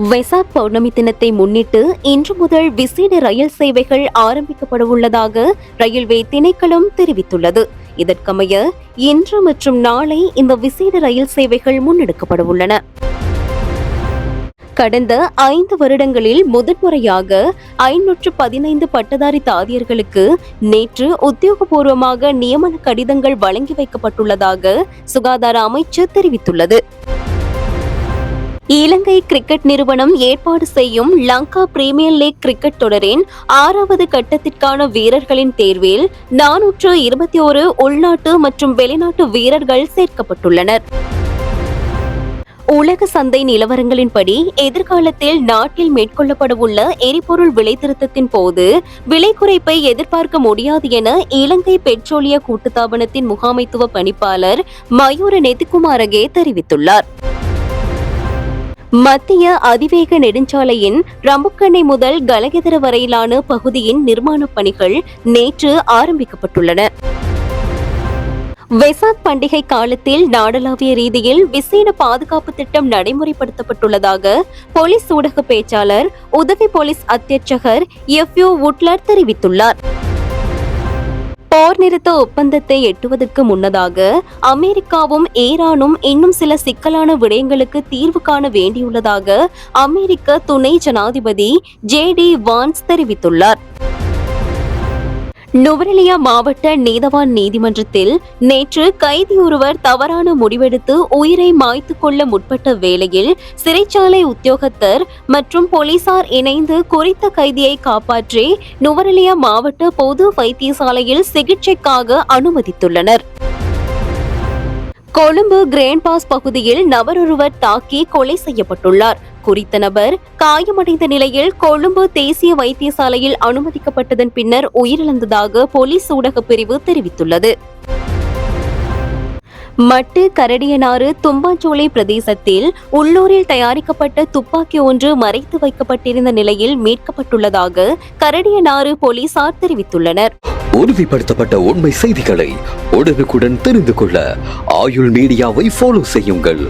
வெசாக் பௌர்ணமி தினத்தை முன்னிட்டு இன்று முதல் விசேட ரயில் சேவைகள் ஆரம்பிக்கப்படவுள்ளதாக ரயில்வே திணைக்களம் தெரிவித்துள்ளது. இதற்கமைய இன்று மற்றும் நாளை இந்த விசேட ரயில் சேவைகள் முன்னெடுக்கப்படவுள்ளன. கடந்த 5 வருடங்களில் முதன்முறையாக 515 பட்டதாரி தாதியர்களுக்கு நேற்று உத்தியோகபூர்வமாக நியமன கடிதங்கள் வழங்கி வைக்கப்பட்டுள்ளதாக சுகாதார அமைச்சு தெரிவித்துள்ளது. இலங்கை கிரிக்கெட் நிறுவனம் ஏற்பாடு செய்யும் லங்கா பிரீமியர் லீக் கிரிக்கெட் தொடரின் 6வது கட்டத்திற்கான வீரர்களின் தேர்வில் 421 உள்நாட்டு மற்றும் வெளிநாட்டு வீரர்கள் சேர்க்கப்பட்டுள்ளனர். உலக சந்தை நிலவரங்களின்படி எதிர்காலத்தில் நாட்டில் மேற்கொள்ளப்படவுள்ள எரிபொருள் விலை திருத்தத்தின் போது விலை குறைப்பை எதிர்பார்க்க முடியாது என இலங்கை பெட்ரோலிய கூட்டுத்தாபனத்தின் முகாமைத்துவ பணிப்பாளர் மயூர நெதிக்குமாரகே தெரிவித்துள்ளார். மத்திய அதிவேக நெடுஞ்சாலையின் ரம்புக்கண்ணை முதல் கலகெதர வரையிலான பகுதியின் நிர்மாணப் பணிகள் நேற்று ஆரம்பிக்கப்பட்டுள்ளன. வெசாக் பண்டிகை காலத்தில் நாடளாவிய ரீதியில் விசேட பாதுகாப்பு திட்டம் நடைமுறைப்படுத்தப்பட்டுள்ளதாக போலீஸ் ஊடக பேச்சாளர் உதவி போலீஸ் அத்தியட்சகர் எஃப்யூ வுட்லர் தெரிவித்துள்ளார். போர் நிறுத்த ஒப்பந்தத்தை எட்டுவதற்கு முன்னதாக அமெரிக்காவும் ஈரானும் இன்னும் சில சிக்கலான விடயங்களுக்கு தீர்வு காண வேண்டியுள்ளதாக அமெரிக்க துணை ஜனாதிபதி JD வான்ஸ் தெரிவித்துள்ளார். நுவரெலியா மாவட்ட நீதவான் நீதிமன்றத்தில் நேற்று கைதி ஒருவர் தவறான முடிவெடுத்து உயிரை மாய்த்துக் கொள்ள முற்பட்ட வேளையில் சிறைச்சாலை உத்தியோகத்தர் மற்றும் போலீசார் இணைந்து குறித்த கைதியை காப்பாற்றி நுவரெலியா மாவட்ட பொது வைத்தியசாலையில் சிகிச்சைக்காக அனுமதித்துள்ளனர். கொழும்பு கிரேண்ட் பாஸ் பகுதியில் நபரொருவர் தாக்கி கொலை செய்யப்பட்டுள்ளார். குறித்த நபர் காயமடைந்த நிலையில் கொழும்பு தேசிய வைத்தியசாலையில் அனுமதிக்கப்பட்டதன் பின்னர் உயிரிழந்ததாக போலீஸ் ஊடக பிரிவு தெரிவித்துள்ளது. மட்டு கரடியனாறு தும்பாஞ்சோலை பிரதேசத்தில் உள்ளூரில் தயாரிக்கப்பட்ட துப்பாக்கி ஒன்று மறைத்து வைக்கப்பட்டிருந்த நிலையில் மீட்கப்பட்டுள்ளதாக கரடியனாறு போலீசார் தெரிவித்துள்ளனர். உறுதிப்படுத்தப்பட்ட உண்மை செய்திகளை உடனுக்குடன் தெரிந்து கொள்ள ஆயுள் மீடியாவை ஃபாலோ செய்யுங்கள்.